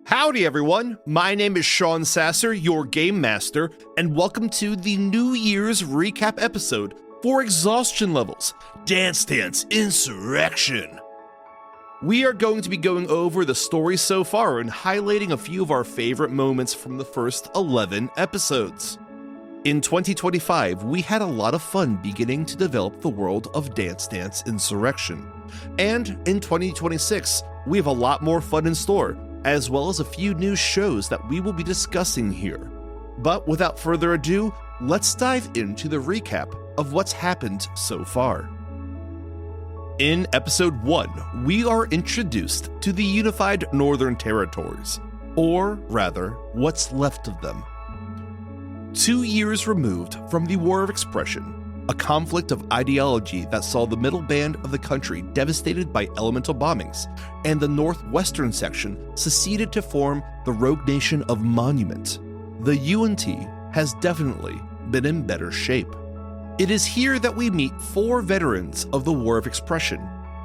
Howdy everyone, my name is Sean Sasser, your Game Master, and welcome to the New Year's recap episode for Exhaustion Levels, Dance Dance Insurrection. We are going to be going over the story so far and highlighting a few of our favorite moments from the first 11 episodes. In 2025, we had a lot of fun beginning to develop the world of Dance Dance Insurrection. And in 2026, we have a lot more fun in store, as well as a few new shows that we will be discussing here. But without further ado, let's dive into the recap of what's happened so far. In Episode 1, we are introduced to the Unified Northern Territories, or rather, what's left of them. 2 years removed from the War of Expression, a conflict of ideology that saw the middle band of the country devastated by elemental bombings, and the northwestern section seceded to form the rogue nation of Monument, the UNT has definitely been in better shape. It is here that we meet 4 veterans of the War of Expression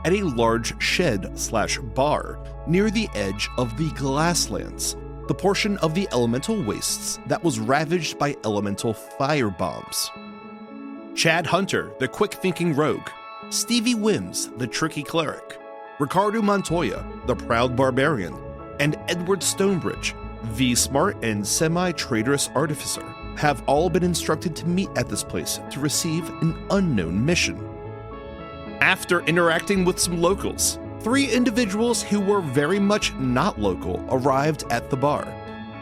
at a large shed/bar near the edge of the Glasslands, the portion of the elemental wastes that was ravaged by elemental fire bombs. Chad Hunter, the quick-thinking rogue, Stevie Wims, the tricky cleric, Ricardo Montoya, the proud barbarian, and Edward Stonebridge, the smart and semi-traitorous artificer, have all been instructed to meet at this place to receive an unknown mission. After interacting with some locals, 3 individuals who were very much not local arrived at the bar,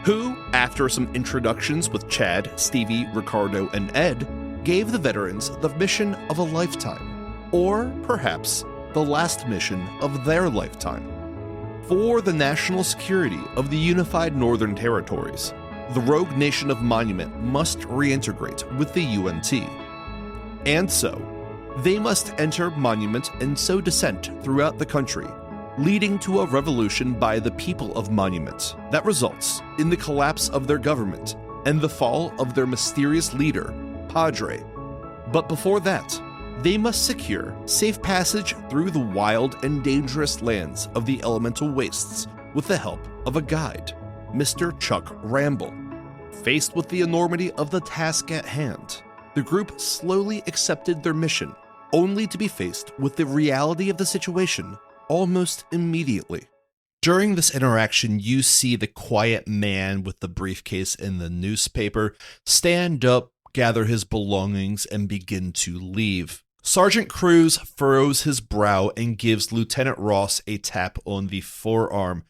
who, after some introductions with Chad, Stevie, Ricardo, and Ed, gave the veterans the mission of a lifetime, or perhaps the last mission of their lifetime. For the national security of the Unified Northern Territories, the rogue nation of Monument must reintegrate with the UNT. And so, they must enter Monument and sow dissent throughout the country, leading to a revolution by the people of Monument that results in the collapse of their government and the fall of their mysterious leader, Padre. But before that, they must secure safe passage through the wild and dangerous lands of the elemental wastes with the help of a guide, Mr. Chuck Ramble. Faced with the enormity of the task at hand, the group slowly accepted their mission, only to be faced with the reality of the situation almost immediately. During this interaction, you see the quiet man with the briefcase and the newspaper stand up, gather his belongings, and begin to leave. Sergeant Cruz furrows his brow and gives Lieutenant Ross a tap on the forearm.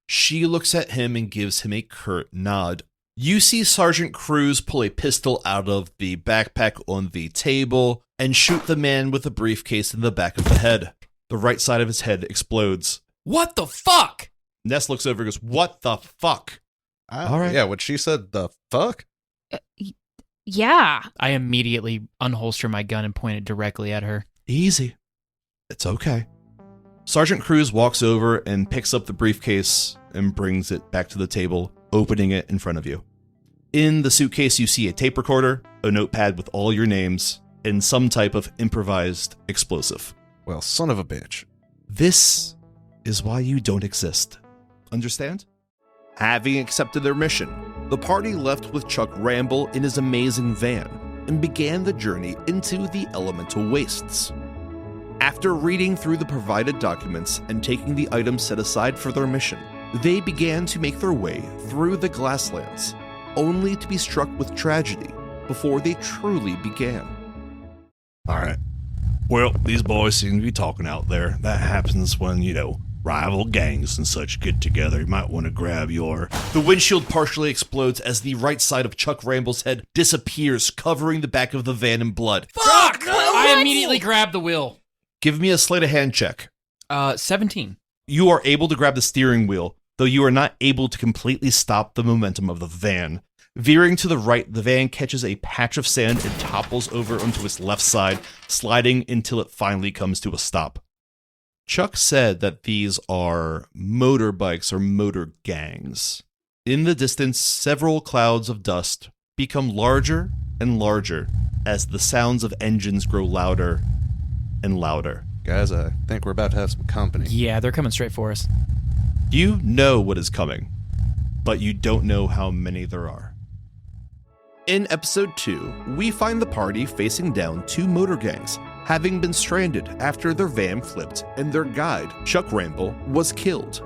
She looks at him and gives him a curt nod. You see Sergeant Cruz pull a pistol out of the backpack on the table and shoot the man with the briefcase in the back of the head. The right side of his head explodes. What the fuck? Ness looks over and goes, "What the fuck?" All right. Yeah, when she said the fuck? Yeah. I immediately unholster my gun and point it directly at her. Easy. It's okay. Sergeant Cruz walks over and picks up the briefcase and brings it back to the table, opening it in front of you. In the suitcase, you see a tape recorder, a notepad with all your names, and some type of improvised explosive. Well, son of a bitch. This is why you don't exist. Understand? Having accepted their mission, the party left with Chuck Ramble in his amazing van and began the journey into the elemental wastes. After reading through the provided documents and taking the items set aside for their mission, they began to make their way through the Glasslands, only to be struck with tragedy before they truly began. All right. Well, these boys seem to be talking out there. That happens when, rival gangs and such get together. You might want to grab your... The windshield partially explodes as the right side of Chuck Ramble's head disappears, covering the back of the van in blood. Fuck! I immediately grab the wheel. Give me a sleight of hand check. 17. You are able to grab the steering wheel, though you are not able to completely stop the momentum of the van. Veering to the right, the van catches a patch of sand and topples over onto its left side, sliding until it finally comes to a stop. Chuck said that these are motorbikes or motor gangs. In the distance, several clouds of dust become larger and larger as the sounds of engines grow louder and louder. Guys, I think we're about to have some company. Yeah, they're coming straight for us. You know what is coming, but you don't know how many there are. In episode 2, we find the party facing down 2 motor gangs, having been stranded after their van flipped and their guide, Chuck Ramble, was killed.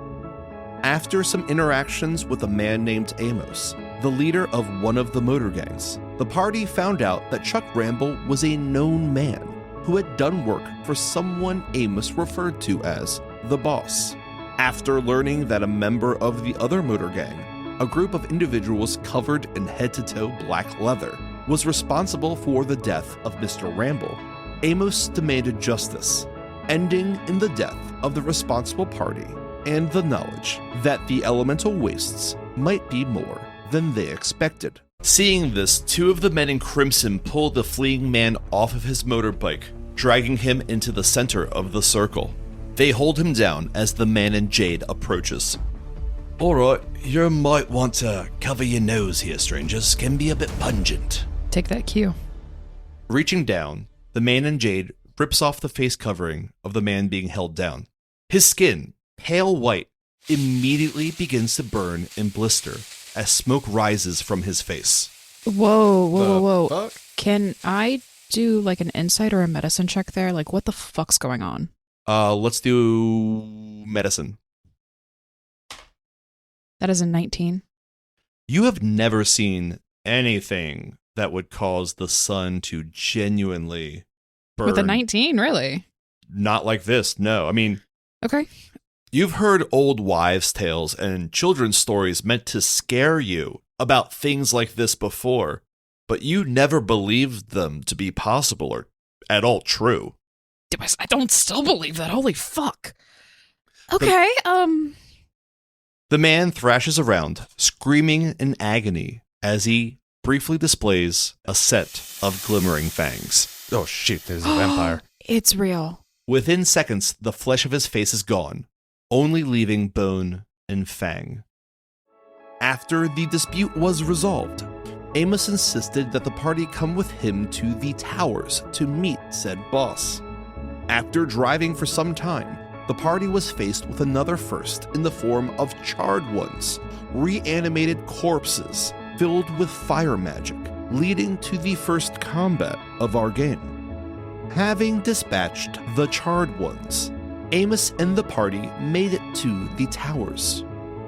After some interactions with a man named Amos, the leader of one of the motor gangs, the party found out that Chuck Ramble was a known man who had done work for someone Amos referred to as the boss. After learning that a member of the other motor gang, a group of individuals covered in head-to-toe black leather, was responsible for the death of Mr. Ramble, Amos demanded justice, ending in the death of the responsible party and the knowledge that the elemental wastes might be more than they expected. Seeing this, 2 of the men in crimson pull the fleeing man off of his motorbike, dragging him into the center of the circle. They hold him down as the man in jade approaches. Alright, you might want to cover your nose here, strangers. Can be a bit pungent. Take that cue. Reaching down, the man in jade rips off the face covering of the man being held down. His skin, pale white, immediately begins to burn and blister as smoke rises from his face. Whoa. Fuck? Can I do like an insight or a medicine check there? Like, what the fuck's going on? Let's do medicine. That is a 19. You have never seen anything that would cause the sun to genuinely burn. With a 19, really? Not like this, no. I mean, Okay. you've heard old wives' tales and children's stories meant to scare you about things like this before, but you never believed them to be possible or at all true. I don't still believe that. Holy fuck. Okay, The man thrashes around, screaming in agony as he briefly displays a set of glimmering fangs. Oh shit, there's a vampire. It's real. Within seconds, the flesh of his face is gone, only leaving bone and fang. After the dispute was resolved, Amos insisted that the party come with him to the towers to meet said boss. After driving for some time, the party was faced with another first in the form of charred ones, reanimated corpses filled with fire magic, leading to the first combat of our game. Having dispatched the charred ones, Amos and the party made it to the towers.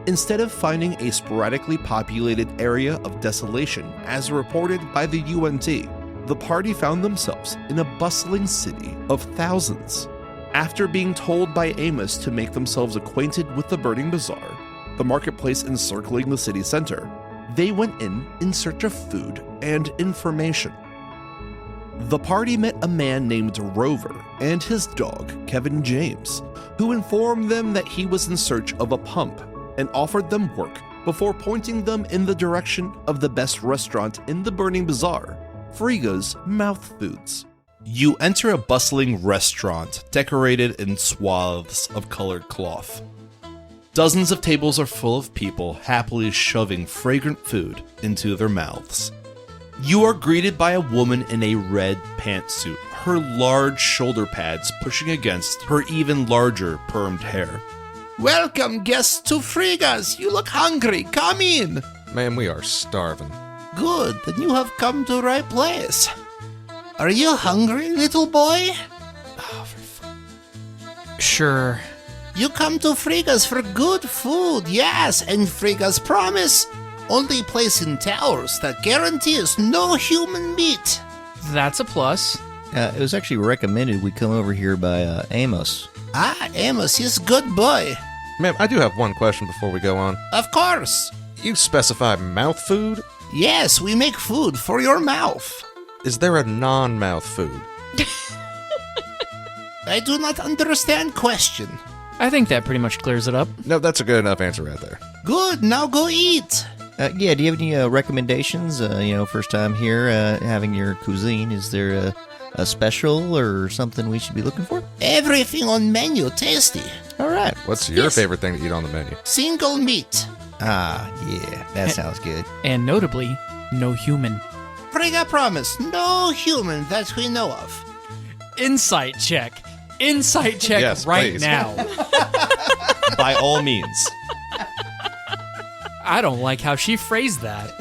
Instead of finding a sporadically populated area of desolation as reported by the UNT, the party found themselves in a bustling city of thousands. After being told by Amos to make themselves acquainted with the Burning Bazaar, the marketplace encircling the city center, they went in search of food and information. The party met a man named Rover and his dog, Kevin James, who informed them that he was in search of a pump and offered them work before pointing them in the direction of the best restaurant in the Burning Bazaar, Frigga's Mouth Foods. You enter a bustling restaurant decorated in swaths of colored cloth. Dozens of tables are full of people happily shoving fragrant food into their mouths. You are greeted by a woman in a red pantsuit, her large shoulder pads pushing against her even larger permed hair. Welcome, guests, to Frigga's. You look hungry. Come in. Man, we are starving. Good, then you have come to the right place. Are you hungry, little boy? Sure. You come to Frigga's for good food, yes, and Frigga's promise. Only place in towers that guarantees no human meat. That's a plus. It was actually recommended we come over here by Amos. Ah, Amos, he's a good boy. Ma'am, I do have one question before we go on. Of course. You specify mouth food? Yes, we make food for your mouth. Is there a non-mouth food? I do not understand question. I think that pretty much clears it up. No, that's a good enough answer right there. Good, now go eat. Yeah, do you have any recommendations? First time here having your cuisine. Is there a special or something we should be looking for? Everything on menu tasty. All right. What's your Yes. favorite thing to eat on the menu? Single meat. Ah, yeah, that sounds good. And notably, no human. Frigga promise, no human that we know of. Insight check. Insight check Yes, right please. now. By all means. I don't like how she phrased that.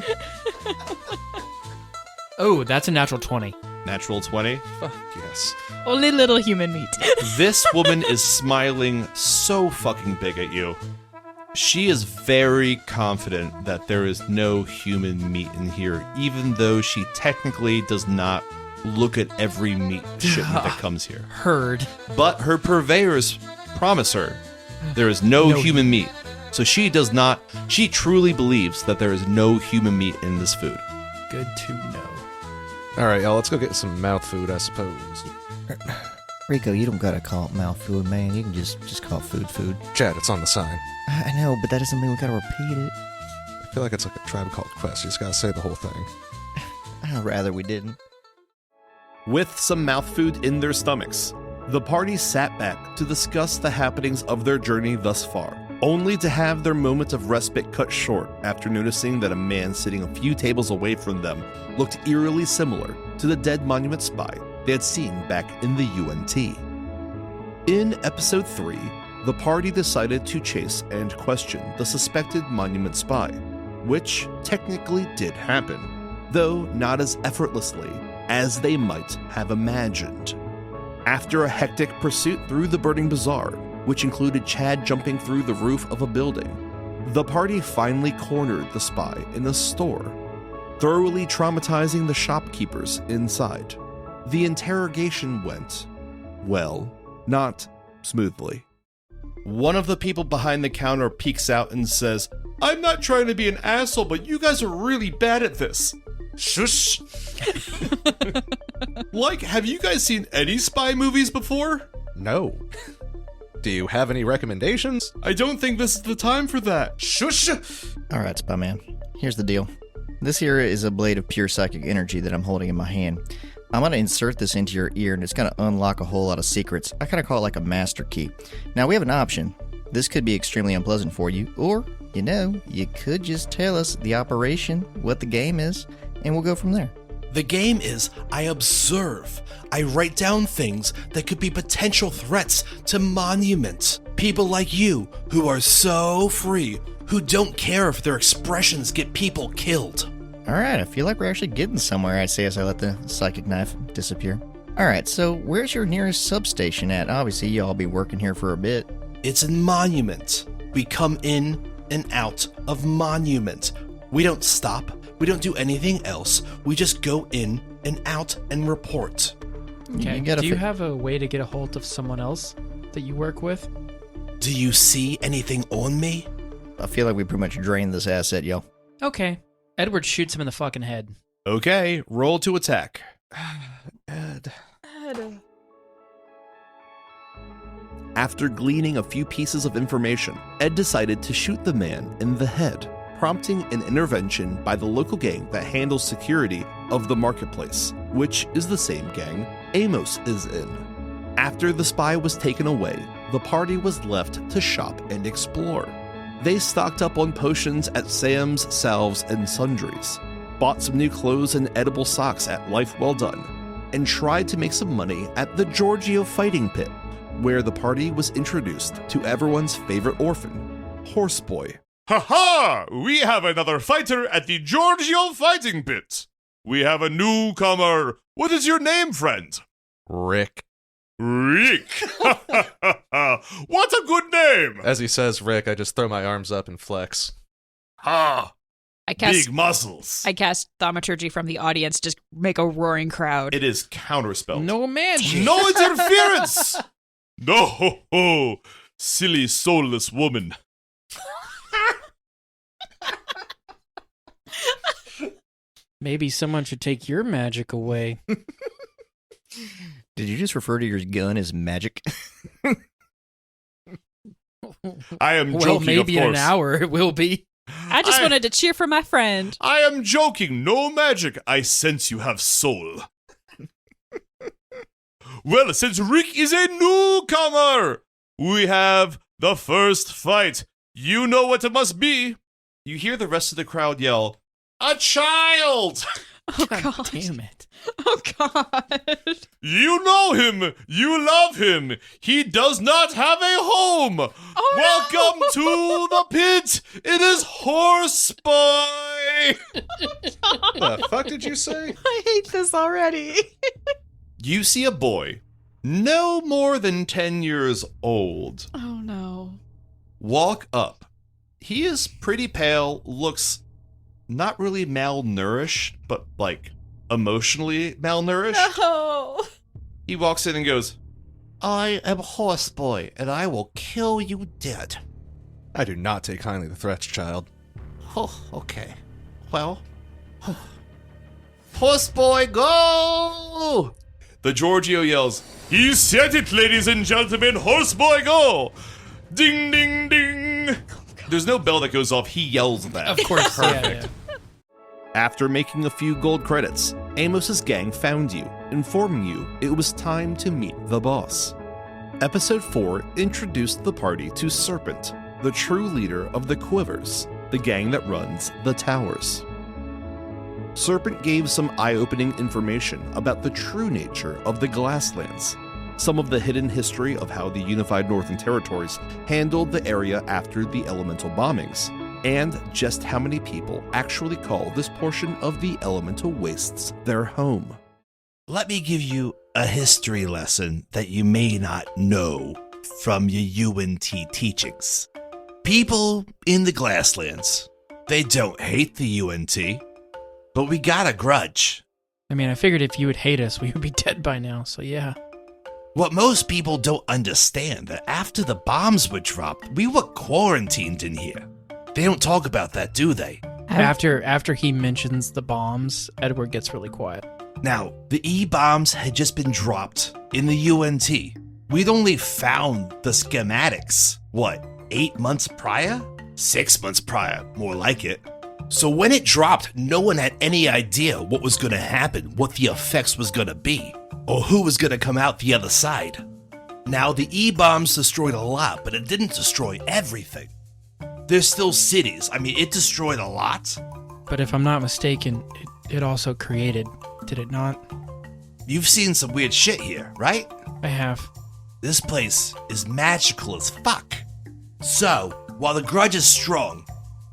Oh, that's a natural 20. Natural 20. Fuck yes. Only little human meat. This woman is smiling so fucking big at you. She is very confident that there is no human meat in here, even though she technically does not look at every meat shipment that comes here. Heard. But her purveyors promise her there is no human meat. So she truly believes that there is no human meat in this food. Good to know. All right, y'all, let's go get some mouth food, I suppose. Rico, you don't gotta call it mouth food, man. You can just call it food. Chad, it's on the sign. I know, but that doesn't mean we gotta repeat it. I feel like it's like a Tribe Called Quest. You just gotta say the whole thing. I'd rather we didn't. With some mouth food in their stomachs, the party sat back to discuss the happenings of their journey thus far, only to have their moment of respite cut short after noticing that a man sitting a few tables away from them looked eerily similar to the dead monument spy they had seen back in the UNT. In episode 3, the party decided to chase and question the suspected monument spy, which technically did happen, though not as effortlessly as they might have imagined. After a hectic pursuit through the burning bazaar, which included Chad jumping through the roof of a building, the party finally cornered the spy in a store, thoroughly traumatizing the shopkeepers inside. The interrogation went, well, not smoothly. One of the people behind the counter peeks out and says, "I'm not trying to be an asshole, but you guys are really bad at this." Shush. Like, have you guys seen any spy movies before? No. Do you have any recommendations? I don't think this is the time for that. Shush. All right, Spy Man. Here's the deal. This here is a blade of pure psychic energy that I'm holding in my hand. I'm going to insert this into your ear, and it's going to unlock a whole lot of secrets. I kind of call it like a master key. Now, we have an option. This could be extremely unpleasant for you, or, you could just tell us the operation, what the game is, and we'll go from there. The game is I observe. I write down things that could be potential threats to monuments. People like you who are so free, who don't care if their expressions get people killed. All right, I feel like we're actually getting somewhere, I'd say, as I let the psychic knife disappear. All right, so where's your nearest substation at? Obviously, y'all be working here for a bit. It's a monument. We come in and out of monument. We don't stop. We don't do anything else. We just go in and out and report. Okay. You gotta Do you fi- have a way to get a hold of someone else that you work with? Do you see anything on me? I feel like we pretty much drained this asset, yo. Okay. Edward shoots him in the fucking head. Okay, roll to attack. Ed. After gleaning a few pieces of information, Ed decided to shoot the man in the head, prompting an intervention by the local gang that handles security of the marketplace, which is the same gang Amos is in. After the spy was taken away, the party was left to shop and explore. They stocked up on potions at Sam's, Salves, and Sundries, bought some new clothes and edible socks at Life Well Done, and tried to make some money at the Giorgio Fighting Pit, where the party was introduced to everyone's favorite orphan, Horseboy. Ha! We have another fighter at the Giorgio Fighting Pit. We have a newcomer. What is your name, friend? Rick. Rick. What a good name. As he says Rick, I just throw my arms up and flex. Ha! I cast Big muscles. I cast thaumaturgy from the audience, just make a roaring crowd. It is counterspelled. No magic. No interference. No, silly soulless woman. Maybe someone should take your magic away. Did you just refer to your gun as magic? I am Well, joking, maybe of in course. an hour it will be. I just wanted to cheer for my friend. I am joking. No magic. I sense you have soul. Well, since Rick is a newcomer, we have the first fight. You know what it must be. You hear the rest of the crowd yell, "A child!" Oh, God God. damn it. Oh, God. You know him. You love him. He does not have a home. Oh, Welcome to the pit. It is Horse Boy. The fuck did you say? I hate this already. You see a boy, no more than 10 years old, Oh, no. walk up. He is pretty pale, looks not really malnourished, but like emotionally malnourished. No. He walks in and goes, I am Horse Boy, and I will kill you dead. I do not take kindly to threats, child. Oh, okay. Well, Horse Boy, go! The Giorgio yells, He said it, ladies and gentlemen, Horse Boy, go! Ding, ding, ding! There's no bell that goes off, he yells that. Of course. Perfect. After making a few gold credits, Amos's gang found you, informing you it was time to meet the boss. Episode 4 introduced the party to Serpent, the true leader of the Quivers, the gang that runs the towers. Serpent gave some eye-opening information about the true nature of the Glasslands, some of the hidden history of how the unified Northern Territories handled the area after the elemental bombings, and just how many people actually call this portion of the elemental wastes their home. Let me give you a history lesson that you may not know from your UNT teachings. People in the Glasslands, they don't hate the UNT, but we got a grudge. I mean, I figured if you would hate us, we would be dead by now, so yeah. What most people don't understand that after the bombs were dropped, we were quarantined in here. They don't talk about that, do they? After he mentions the bombs, Edward gets really quiet. Now, the E-bombs had just been dropped in the UNT. We'd only found the schematics, 8 months prior? 6 months prior, more like it. So when it dropped, no one had any idea what was going to happen, what the effects was going to be, or who was going to come out the other side. Now, the E-bombs destroyed a lot, but it didn't destroy everything. There's still cities. I mean, it destroyed a lot. But if I'm not mistaken, it also created, did it not? You've seen some weird shit here, right? I have. This place is magical as fuck. So, while the grudge is strong,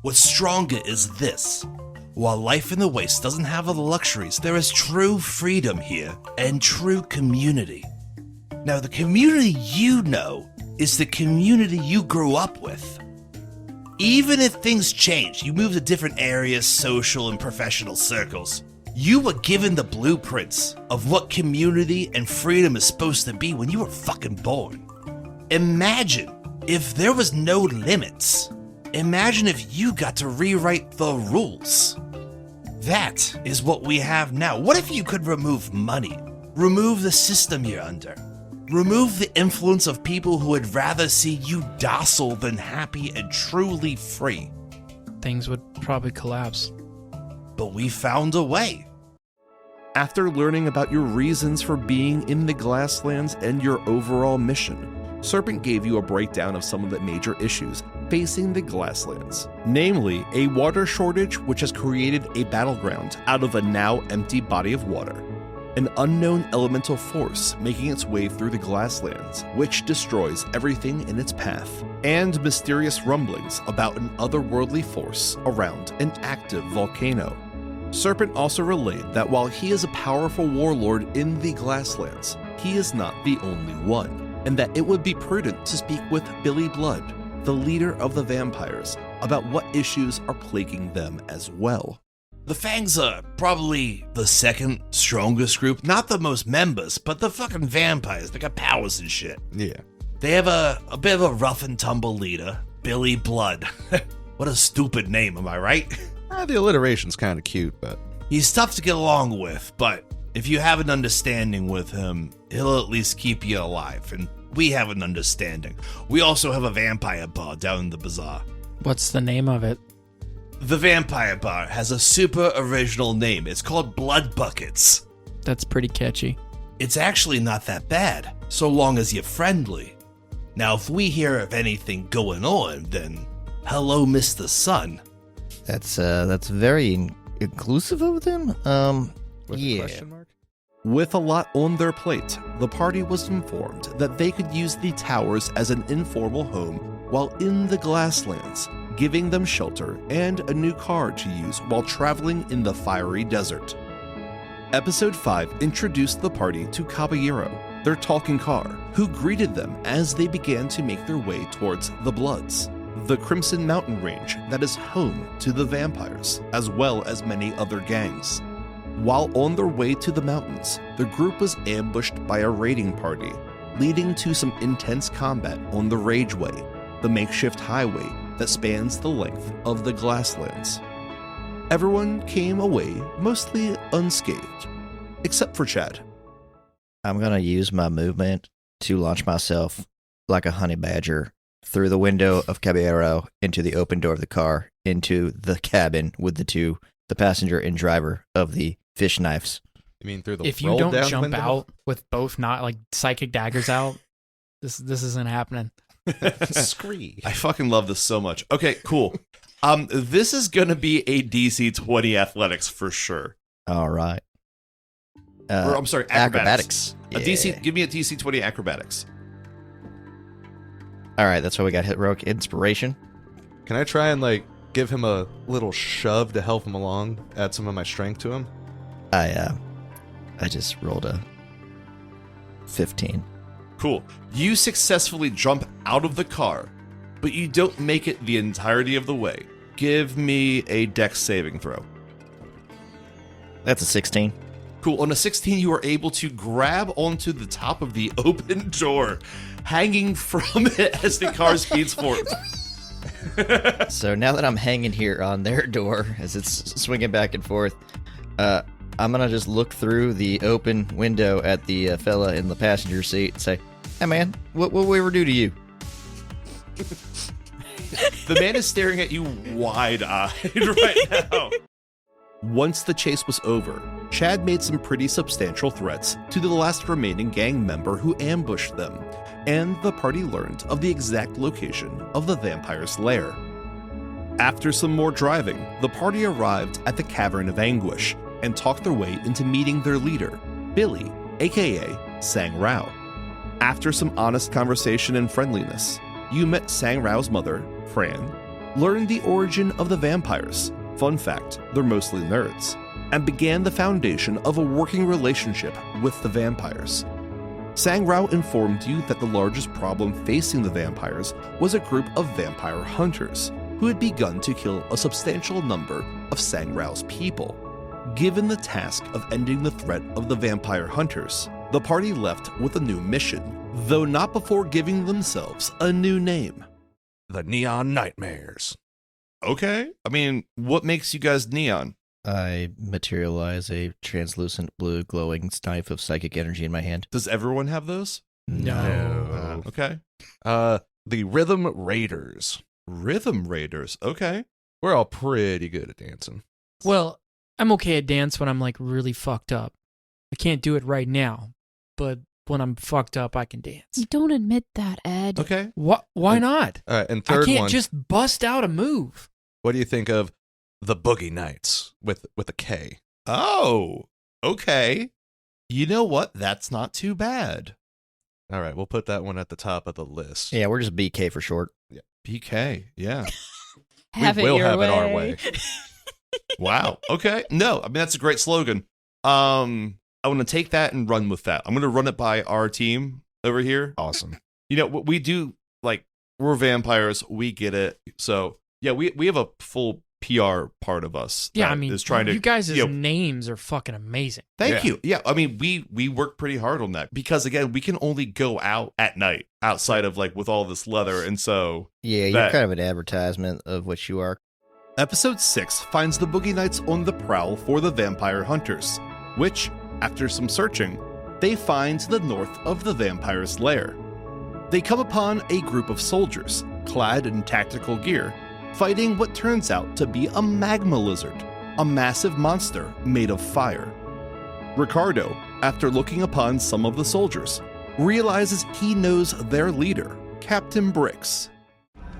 what's stronger is this. While life in the waste doesn't have all the luxuries, there is true freedom here and true community. Now, the community you know is the community you grew up with. Even if things change, you move to different areas, social and professional circles, you were given the blueprints of what community and freedom is supposed to be when you were fucking born. Imagine if there was no limits. Imagine if you got to rewrite the rules. That is what we have now. What if you could remove money? Remove the system you're under? Remove the influence of people who would rather see you docile than happy and truly free? Things would probably collapse. But we found a way. After learning about your reasons for being in the Glasslands and your overall mission, Serpent gave you a breakdown of some of the major issues facing the Glasslands, namely a water shortage which has created a battleground out of a now empty body of water, an unknown elemental force making its way through the Glasslands which destroys everything in its path, and mysterious rumblings about an otherworldly force around an active volcano. Serpent also relayed that while he is a powerful warlord in the Glasslands, he is not the only one, and that it would be prudent to speak with Billy Blood, the leader of the vampires, about what issues are plaguing them as well. The Fangs are probably the second strongest group, not the most members, but the fucking vampires. They got powers and shit. Yeah. They have a bit of a rough and tumble leader, Billy Blood. What a stupid name, am I right? The alliteration's kind of cute, but... He's tough to get along with, but if you have an understanding with him, he'll at least keep you alive, and we have an understanding. We also have a vampire bar down in the bazaar. What's the name of it? The vampire bar has a super original name. It's called Blood Buckets. That's pretty catchy. It's actually not that bad, so long as you're friendly. Now, if we hear of anything going on, then hello, Mr. Sun. That's very inclusive of them? With a Yeah. question mark? With a lot on their plate, the party was informed that they could use the towers as an informal home while in the Glasslands, giving them shelter and a new car to use while traveling in the fiery desert. Episode 5 introduced the party to Caballero, their talking car, who greeted them as they began to make their way towards the Bloods, the Crimson Mountain Range that is home to the vampires, as well as many other gangs. While on their way to the mountains, the group was ambushed by a raiding party, leading to some intense combat on the Rageway, the makeshift highway that spans the length of the Glasslands. Everyone came away mostly unscathed, except for Chad. I'm going to use my movement to launch myself like a honey badger through the window of Caballero into the open door of the car, into the cabin with the passenger and driver of the fish knives. You mean through the If you roll don't down jump window? out with both not like psychic daggers out, this isn't happening. Scree. I fucking love this so much. Okay, cool. This is gonna be a DC 20 athletics for sure. All right. Or I'm sorry, acrobatics. Yeah. A DC, give me a DC 20 acrobatics. All right, that's why we got heroic inspiration. Can I try and give him a little shove to help him along? Add some of my strength to him? I just rolled a 15. Cool. You successfully jump out of the car, but you don't make it the entirety of the way. Give me a dex saving throw. That's a 16. Cool. On a 16, you are able to grab onto the top of the open door, hanging from it as the car speeds forward. So now that I'm hanging here on their door as it's swinging back and forth, I'm going to just look through the open window at the fella in the passenger seat and say, hey man, what we ever do to you? The man is staring at you wide-eyed right now. Once the chase was over, Chad made some pretty substantial threats to the last remaining gang member who ambushed them, and the party learned of the exact location of the vampire's lair. After some more driving, the party arrived at the Cavern of Anguish and talked their way into meeting their leader, Billy, aka Sang Rao. After some honest conversation and friendliness, you met Sang Rao's mother, Fran, learned the origin of the vampires, fun fact, they're mostly nerds, and began the foundation of a working relationship with the vampires. Sang Rao informed you that the largest problem facing the vampires was a group of vampire hunters who had begun to kill a substantial number of Sang Rao's people. Given the task of ending the threat of the vampire hunters, the party left with a new mission, though not before giving themselves a new name. The Neon Nightmares. Okay. I mean, what makes you guys neon? I materialize a translucent blue glowing knife of psychic energy in my hand. Does everyone have those? No. Okay. The Rhythm Raiders. Rhythm Raiders. Okay. We're all pretty good at dancing. Well, I'm okay at dance when I'm like really fucked up. I can't do it right now, but when I'm fucked up, I can dance. You don't admit that, Ed. Okay. Why not? All right, and I third can't one. just bust out a move. What do you think of the Boogie Nights with a K? Oh, okay. You know what? That's not too bad. All right, we'll put that one at the top of the list. Yeah, we're just BK for short. BK. Yeah. Have we it will your have way. it our way. Wow. Okay. No, I mean, that's a great slogan. I want to take that and run with that. I'm going to run it by our team over here. Awesome. You know, what we do, like, we're vampires. We get it. So, yeah, we have a full PR part of us. Yeah, that I mean, is trying to, you guys' you know, names are fucking amazing. Thank Yeah. you. Yeah, I mean, we work pretty hard on that because, again, we can only go out at night outside of, like, with all this leather. And so, Yeah, you're That- kind of an advertisement of what you are. Episode 6 finds the Boogie Nights on the prowl for the vampire hunters, which, after some searching, they find to the north of the vampire's lair. They come upon a group of soldiers, clad in tactical gear, fighting what turns out to be a magma lizard, a massive monster made of fire. Ricardo, after looking upon some of the soldiers, realizes he knows their leader, Captain Bricks.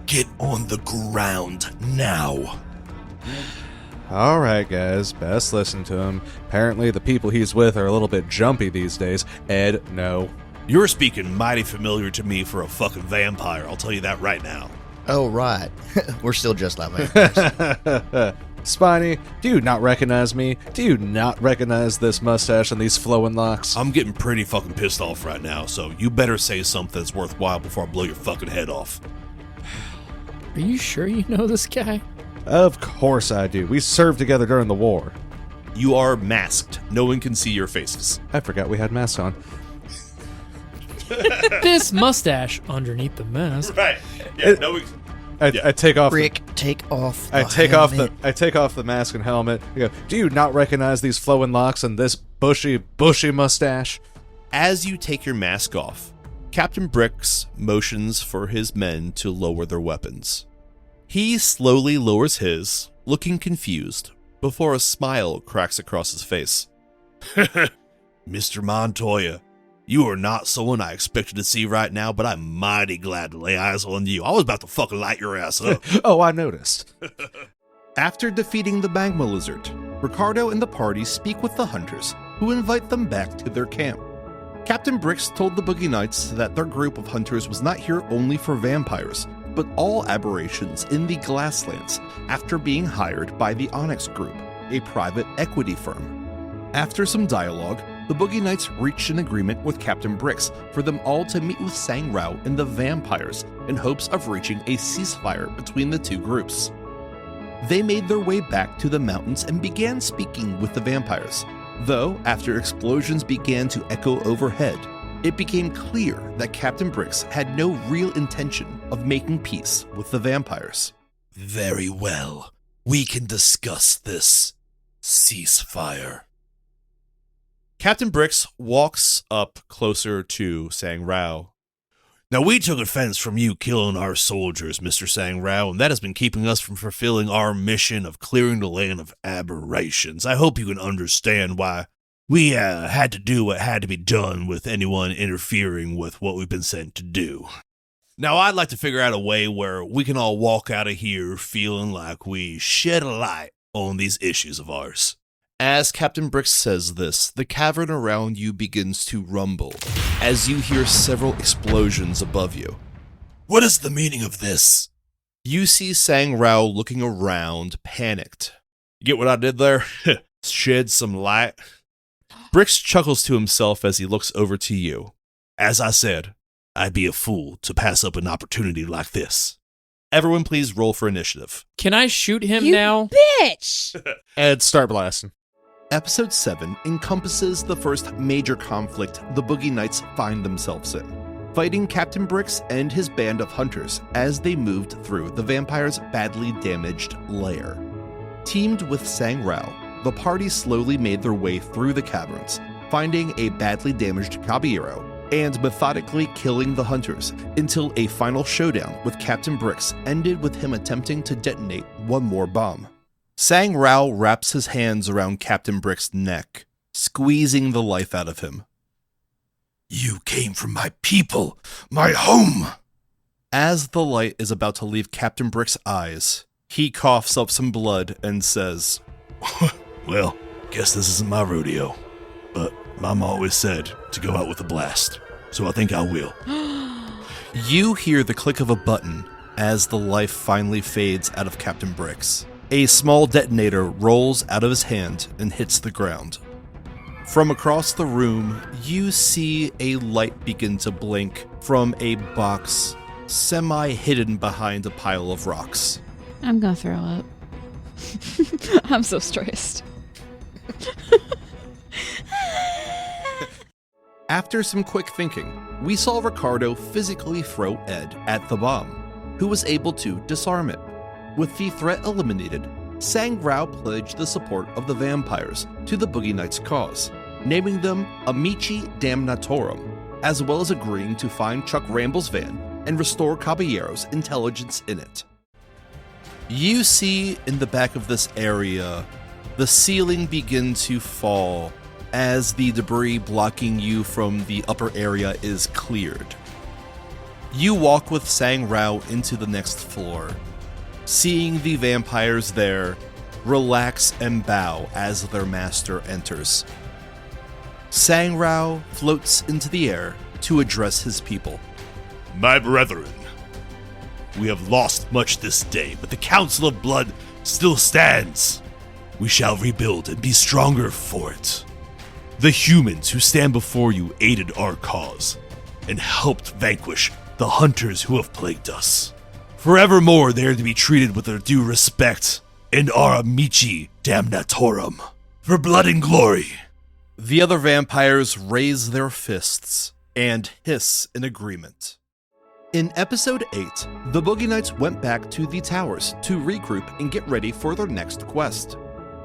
Get on the ground now. All right, guys, best listen to him. Apparently the people he's with are a little bit jumpy these days. Ed, no. You're speaking mighty familiar to me for a fucking vampire, I'll tell you that right now. Oh, right. We're still just like vampires. Spiny, do you not recognize me? Do you not recognize this mustache and these flowing locks? I'm getting pretty fucking pissed off right now, so you better say something that's worthwhile before I blow your fucking head off. Are you sure you know this guy? Of course I do. We served together during the war. You are masked. No one can see your faces. I forgot we had masks on. This mustache underneath the mask. Right. Yeah, I take off. Rick, take off. I take off the mask and helmet. I go, do you not recognize these flowing locks and this bushy mustache? As you take your mask off, Captain Bricks motions for his men to lower their weapons. He slowly lowers his, looking confused, before a smile cracks across his face. Mr. Montoya, you are not someone I expected to see right now, but I'm mighty glad to lay eyes on you. I was about to fucking light your ass up. Oh, I noticed. After defeating the Magma Lizard, Ricardo and the party speak with the hunters, who invite them back to their camp. Captain Bricks told the Boogie Knights that their group of hunters was not here only for vampires, but all aberrations in the Glasslands after being hired by the Onyx Group, a private equity firm. After some dialogue, the Boogie Knights reached an agreement with Captain Bricks for them all to meet with Sang Rao and the vampires in hopes of reaching a ceasefire between the two groups. They made their way back to the mountains and began speaking with the vampires, though after explosions began to echo overhead, it became clear that Captain Bricks had no real intention of making peace with the vampires. Very well. We can discuss this ceasefire. Captain Bricks walks up closer to Sang Rao. Now, we took offense from you killing our soldiers, Mr. Sang Rao, and that has been keeping us from fulfilling our mission of clearing the land of aberrations. I hope you can understand why we had to do what had to be done with anyone interfering with what we've been sent to do. Now, I'd like to figure out a way where we can all walk out of here feeling like we shed a light on these issues of ours. As Captain Bricks says this, the cavern around you begins to rumble as you hear several explosions above you. What is the meaning of this? You see Sang Rao looking around, panicked. You get what I did there? Shed some light. Bricks chuckles to himself as he looks over to you. As I said, I'd be a fool to pass up an opportunity like this. Everyone please roll for initiative. Can I shoot him You now? bitch! Ed, start blasting. Episode 7 encompasses the first major conflict the Boogie Knights find themselves in, fighting Captain Bricks and his band of hunters as they moved through the vampire's badly damaged lair. Teamed with Sang Rao, the party slowly made their way through the caverns, finding a badly damaged caballero and methodically killing the hunters until a final showdown with Captain Bricks ended with him attempting to detonate one more bomb. Sang Rao wraps his hands around Captain Bricks' neck, squeezing the life out of him. You came from my people, my home. As the light is about to leave Captain Bricks' eyes, he coughs up some blood and says, Well, guess this isn't my rodeo, but Mama always said to go out with a blast, so I think I will. You hear the click of a button as the life finally fades out of Captain Bricks. A small detonator rolls out of his hand and hits the ground. From across the room, you see a light begin to blink from a box semi-hidden behind a pile of rocks. I'm gonna throw up. I'm so stressed. After some quick thinking, we saw Ricardo physically throw Ed at the bomb, who was able to disarm it. With the threat eliminated, Sang Rao pledged the support of the vampires to the Boogie Knights' cause, naming them Amici Damnatorum, as well as agreeing to find Chuck Ramble's van and restore Caballero's intelligence in it. You see in the back of this area, the ceiling begin to fall as the debris blocking you from the upper area is cleared. You walk with Sang Rao into the next floor. Seeing the vampires there, relax and bow as their master enters. Sang Rao floats into the air to address his people. My brethren, we have lost much this day, but the Council of Blood still stands. We shall rebuild and be stronger for it. The humans who stand before you aided our cause and helped vanquish the hunters who have plagued us. Forevermore they are to be treated with their due respect and our amici damnatorum. For blood and glory. The other vampires raise their fists and hiss in agreement. In episode 8, the Boogie Nights went back to the towers to regroup and get ready for their next quest.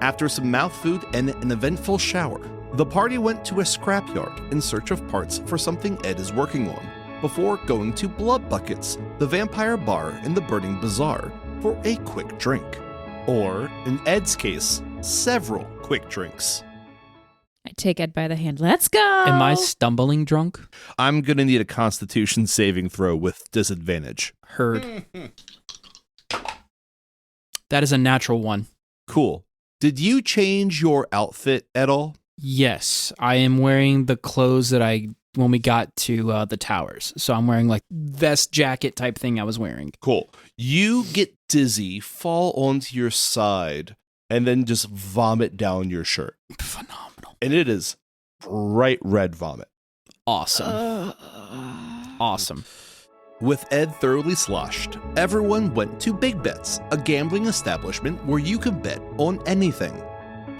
After some mouth food and an eventful shower, the party went to a scrapyard in search of parts for something Ed is working on, before going to Blood Buckets, the vampire bar in the Burning Bazaar, for a quick drink. Or, in Ed's case, several quick drinks. I take Ed by the hand. Let's go. Am I stumbling drunk? I'm gonna need a Constitution saving throw with disadvantage. Heard. That is a natural one. Cool. Did you change your outfit at all? Yes, I am wearing the clothes that when we got to the towers. So I'm wearing like vest jacket type thing I was wearing. Cool. You get dizzy, fall onto your side, and then just vomit down your shirt. Phenomenal. And it is bright red vomit. Awesome. Awesome. With Ed thoroughly sloshed, everyone went to Big Bets, a gambling establishment where you could bet on anything.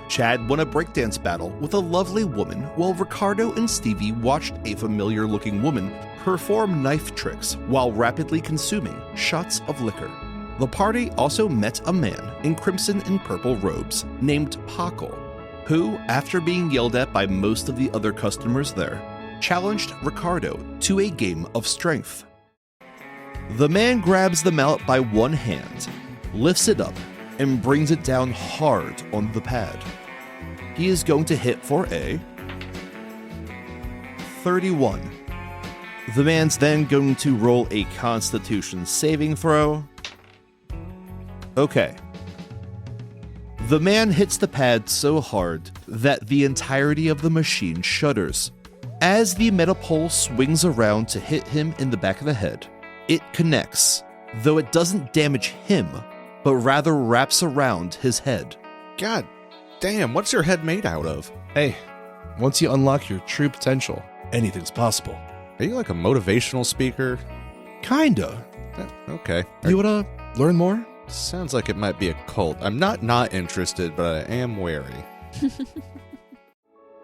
Chad won a breakdance battle with a lovely woman while Ricardo and Stevie watched a familiar-looking woman perform knife tricks while rapidly consuming shots of liquor. The party also met a man in crimson and purple robes named Paco, who, after being yelled at by most of the other customers there, challenged Ricardo to a game of strength. The man grabs the mallet by one hand, lifts it up, and brings it down hard on the pad. He is going to hit for a 31. The man's then going to roll a Constitution saving throw. Okay. The man hits the pad so hard that the entirety of the machine shudders. As the metal pole swings around to hit him in the back of the head, it connects, though it doesn't damage him, but rather wraps around his head. God damn, what's your head made out of? Hey, once you unlock your true potential, anything's possible. Are you like a motivational speaker? Kinda. Okay. You wanna learn more? Sounds like it might be a cult. I'm not interested, but I am wary.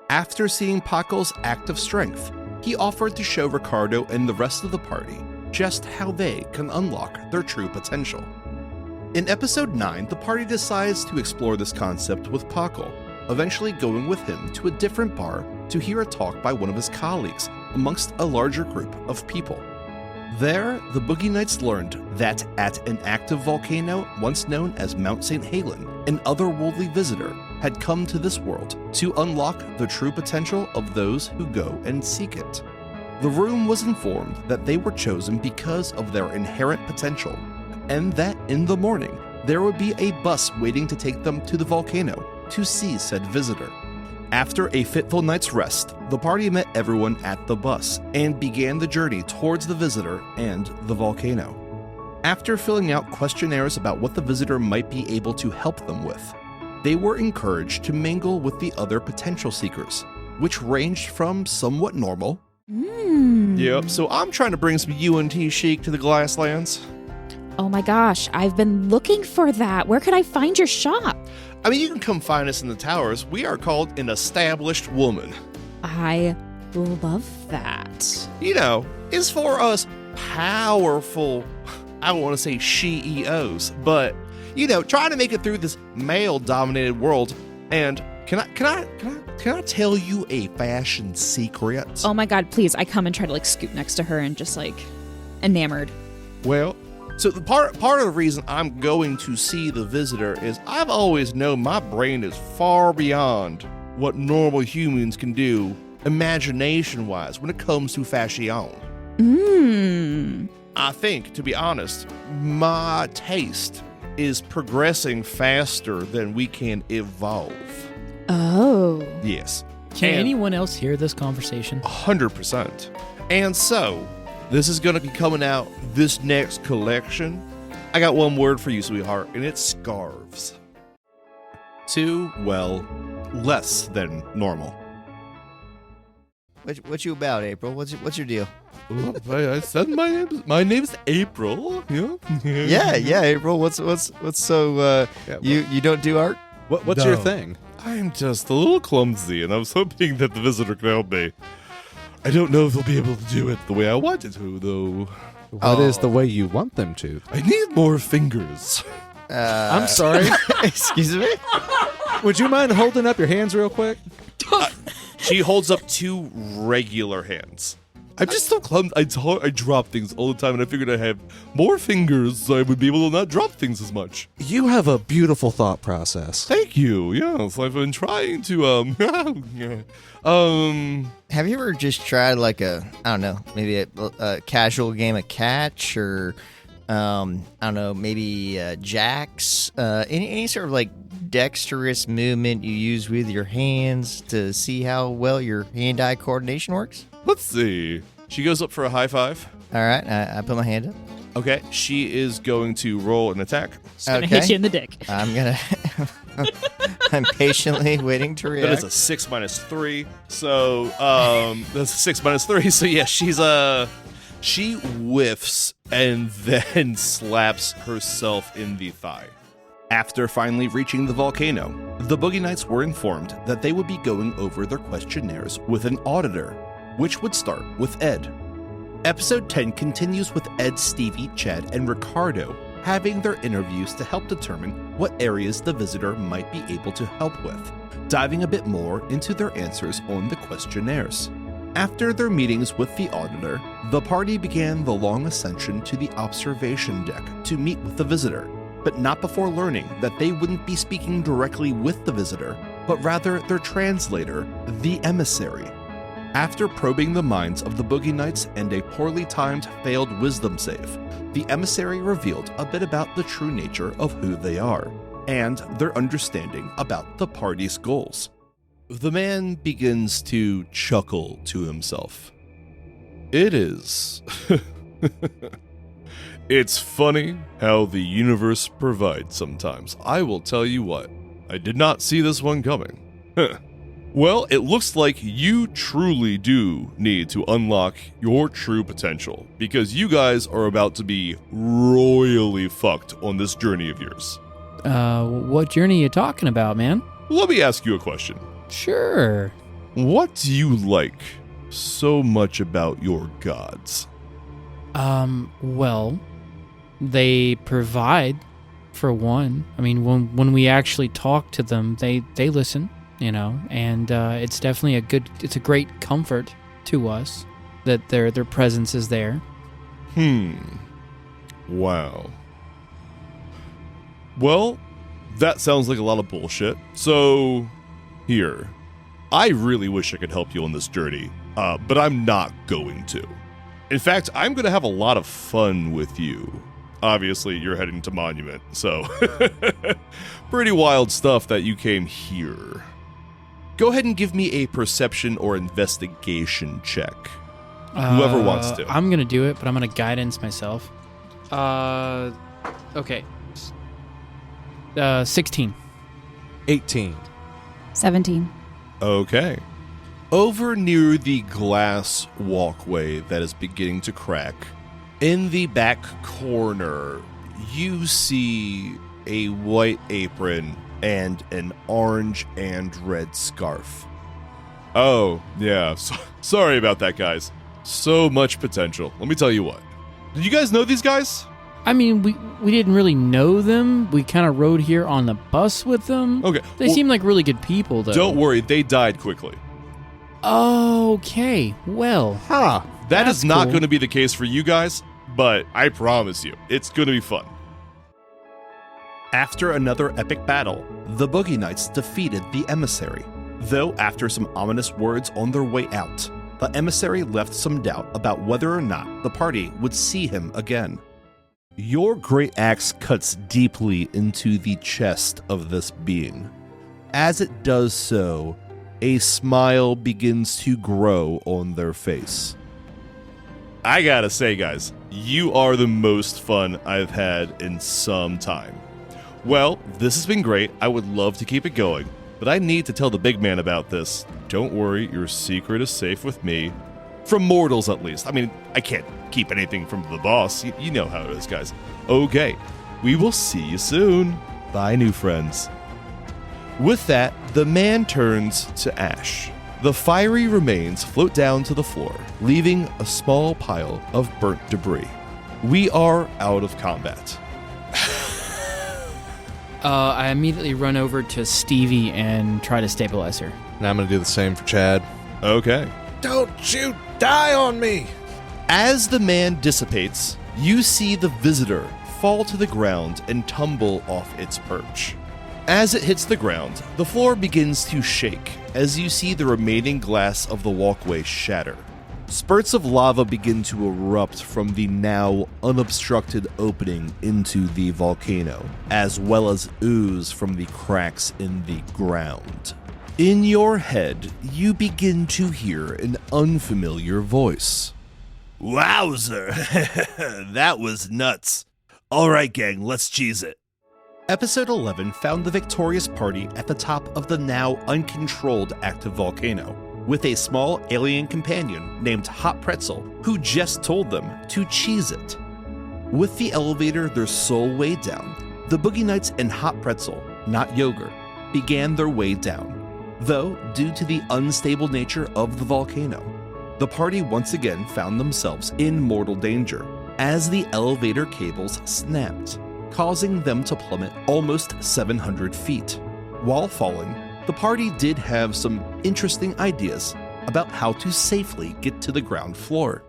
After seeing Paco's act of strength, he offered to show Ricardo and the rest of the party just how they can unlock their true potential. In episode 9, the party decides to explore this concept with Paco, eventually going with him to a different bar to hear a talk by one of his colleagues amongst a larger group of people. There, the Boogie Nights learned that at an active volcano once known as Mount St. Helen, an otherworldly visitor had come to this world to unlock the true potential of those who go and seek it. The room was informed that they were chosen because of their inherent potential, and that in the morning there would be a bus waiting to take them to the volcano to see said visitor. After a fitful night's rest, the party met everyone at the bus and began the journey towards the visitor and the volcano. After filling out questionnaires about what the visitor might be able to help them with, they were encouraged to mingle with the other potential seekers, which ranged from somewhat normal. Yep, so I'm trying to bring some UNT chic to the Glasslands. Oh my gosh, I've been looking for that. Where could I find your shop? I mean, you can come find us in the towers. We are called an established woman. I love that. You know, it's for us powerful, I don't want to say CEOs, but, you know, trying to make it through this male-dominated world. And can I tell you a fashion secret? Oh my god, please. I come and try to like scoot next to her and just like enamored. Well, so the part of the reason I'm going to see the visitor is I've always known my brain is far beyond what normal humans can do imagination-wise when it comes to fashion. I think, to be honest, my taste is progressing faster than we can evolve. Oh. Yes. Can And- anyone else hear this conversation? 100%. And so, this is going to be coming out this next collection. I got one word for you, sweetheart, and it's scarves. Less than normal. What you about, April? What's your deal? I said my name's April. Yeah. Yeah, April. What's so you don't do art? What's your thing? I'm just a little clumsy, and I was hoping that the visitor could help me. I don't know if they'll be able to do it the way I wanted to, though. What is the way you want them to? I need more fingers. I'm sorry. Excuse me? Would you mind holding up your hands real quick? She holds up 2 regular hands. I'm just so clumsy. I drop things all the time, and I figured I'd have more fingers so I would be able to not drop things as much. You have a beautiful thought process. Thank you. Yes, I've been trying to, Have you ever just tried like maybe a casual game of catch or maybe jacks? Any sort of like dexterous movement you use with your hands to see how well your hand-eye coordination works? let's see. She goes up for a high five. All right, I put my hand up. Okay, she is going to roll an attack. It's gonna hit you in the dick. I'm patiently waiting to react. That is a 6 minus 3. So, that's a 6 minus 3. So yeah, she whiffs and then slaps herself in the thigh. After finally reaching the volcano, the Boogie Nights were informed that they would be going over their questionnaires with an auditor, which would start with Ed. Episode 10 continues with Ed, Stevie, Chad, and Ricardo having their interviews to help determine what areas the visitor might be able to help with, diving a bit more into their answers on the questionnaires. After their meetings with the auditor, the party began the long ascension to the observation deck to meet with the visitor, but not before learning that they wouldn't be speaking directly with the visitor, but rather their translator, the emissary. After probing the minds of the Boogie Nights and a poorly timed failed wisdom save, the emissary revealed a bit about the true nature of who they are, and their understanding about the party's goals. The man begins to chuckle to himself. It is. It's funny how the universe provides sometimes. I will tell you what, I did not see this one coming. Well, it looks like you truly do need to unlock your true potential, because you guys are about to be royally fucked on this journey of yours. What journey are you talking about, man? Let me ask you a question. Sure. What do you like so much about your gods? Well, they provide, for one. I mean, when we actually talk to them, they listen, you know, and it's definitely it's a great comfort to us that their presence is there. Wow. Well, that sounds like a lot of bullshit. So, here. I really wish I could help you on this journey, but I'm not going to. In fact, I'm going to have a lot of fun with you. Obviously, you're heading to Monument, so pretty wild stuff that you came here. Go ahead and give me a perception or investigation check. Whoever wants to. I'm going to do it, but I'm going to guidance myself. Okay. 16. 18. 17. Okay. Over near the glass walkway that is beginning to crack, in the back corner, you see a white apron and an orange and red scarf. Oh, yeah. Sorry about that, guys. So much potential. Let me tell you what. Did you guys know these guys? I mean, we didn't really know them. We kind of rode here on the bus with them. Okay. They seem like really good people, though. Don't worry, they died quickly. Okay, well. Huh. That is That's not cool. going to be the case for you guys, but I promise you, it's going to be fun. After another epic battle, the Boogie Nights defeated the emissary. Though after some ominous words on their way out, the emissary left some doubt about whether or not the party would see him again. Your great axe cuts deeply into the chest of this being. As it does so, a smile begins to grow on their face. I gotta say, guys, you are the most fun I've had in some time. Well, this has been great. I would love to keep it going, but I need to tell the big man about this. Don't worry, your secret is safe with me. From mortals, at least. I mean, I can't keep anything from the boss. You know how it is, guys. Okay, we will see you soon. Bye, new friends. With that, the man turns to ash. The fiery remains float down to the floor, leaving a small pile of burnt debris. We are out of combat. I immediately run over to Stevie and try to stabilize her. And I'm going to do the same for Chad. Okay. Don't you die on me! As the man dissipates, you see the visitor fall to the ground and tumble off its perch. As it hits the ground, the floor begins to shake as you see the remaining glass of the walkway shatter. Spurts of lava begin to erupt from the now unobstructed opening into the volcano, as well as ooze from the cracks in the ground. In your head, you begin to hear an unfamiliar voice. Wowzer. That was nuts. All right, gang, let's cheese it. Episode 11 found the victorious party at the top of the now uncontrolled active volcano, with a small alien companion named Hot Pretzel, who just told them to cheese it. With the elevator their sole way down, the Boogie Nights and Hot Pretzel, not Yogurt, began their way down. Though, due to the unstable nature of the volcano, the party once again found themselves in mortal danger as the elevator cables snapped, causing them to plummet almost 700 feet. While falling, the party did have some interesting ideas about how to safely get to the ground floor.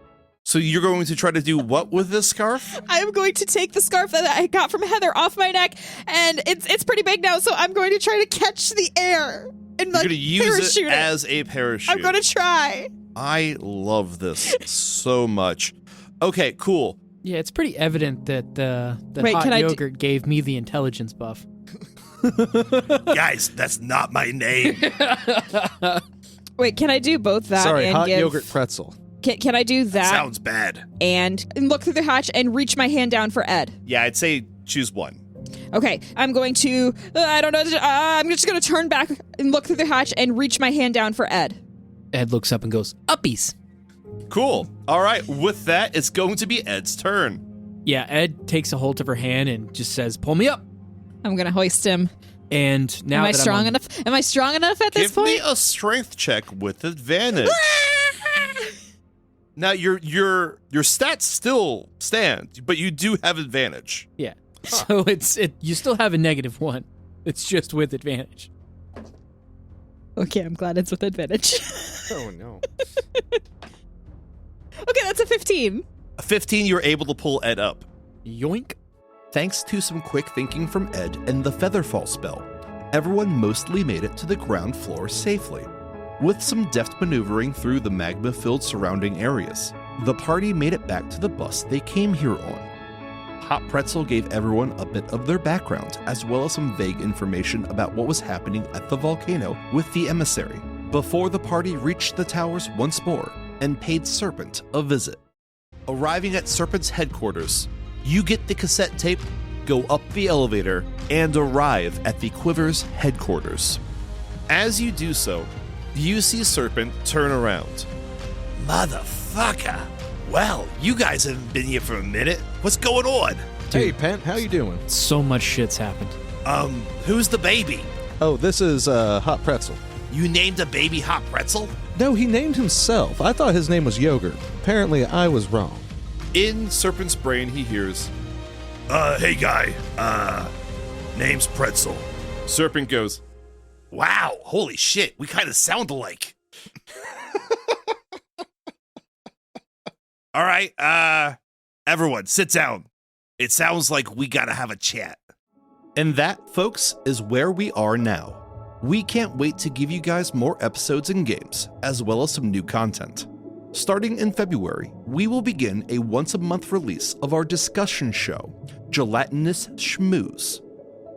So you're going to try to do what with this scarf? I am going to take the scarf that I got from Heather off my neck, and it's pretty big now, so I'm going to try to catch the air and You're like going to use parachute it as a parachute. I'm going to try. I love this so much. Okay, cool. Yeah, it's pretty evident that Wait, hot can I yogurt gave me the intelligence buff. Guys, that's not my name. Wait, can I do both that Sorry, and hot give... yogurt pretzel. Can I do that Sounds bad. and look through the hatch and reach my hand down for Ed? Yeah, I'd say choose one. Okay, I'm going to... I don't know. I'm just going to turn back and look through the hatch and reach my hand down for Ed. Ed looks up and goes, "Uppies." Cool. All right, with that, it's going to be Ed's turn. Yeah, Ed takes a hold of her hand and just says, "Pull me up." I'm going to hoist him. And now Am I that strong I'm on- enough? Am I strong enough at this Give point? me a strength check with advantage. Now, your stats still stand, but you do have advantage. Yeah. So you still have a -1. It's just with advantage. Okay, I'm glad it's with advantage. Oh, no. Okay, that's a 15. A 15, you're able to pull Ed up. Yoink. Thanks to some quick thinking from Ed and the Featherfall spell, everyone mostly made it to the ground floor safely. With some deft maneuvering through the magma-filled surrounding areas, the party made it back to the bus they came here on. Hot Pretzel gave everyone a bit of their background, as well as some vague information about what was happening at the volcano with the emissary, before the party reached the towers once more and paid Serpent a visit. Arriving at Serpent's headquarters, you get the cassette tape, go up the elevator, and arrive at the Quiver's headquarters. As you do so, you see Serpent turn around. Motherfucker. Well, you guys haven't been here for a minute. What's going on? Hey, Pent, how you doing? So much shit's happened. Who's the baby? Oh, this is Hot Pretzel. You named a baby Hot Pretzel? No, he named himself. I thought his name was Yogurt. Apparently, I was wrong. In Serpent's brain, he hears, Hey guy, name's Pretzel. Serpent goes, Wow, holy shit, we kind of sound alike. All right, everyone, sit down. It sounds like we gotta have a chat. and that, folks, is where we are now. We can't wait to give you guys more episodes and games, as well as some new content. Starting in February, we will begin a once-a-month release of our discussion show, Gelatinous Schmooze.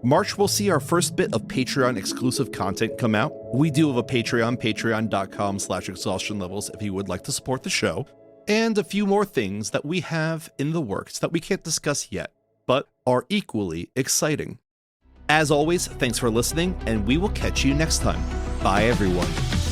March will see our first bit of Patreon-exclusive content come out. We do have a Patreon, patreon.com/exhaustion levels if you would like to support the show, and a few more things that we have in the works that we can't discuss yet, but are equally exciting. As always, thanks for listening, and we will catch you next time. Bye, everyone.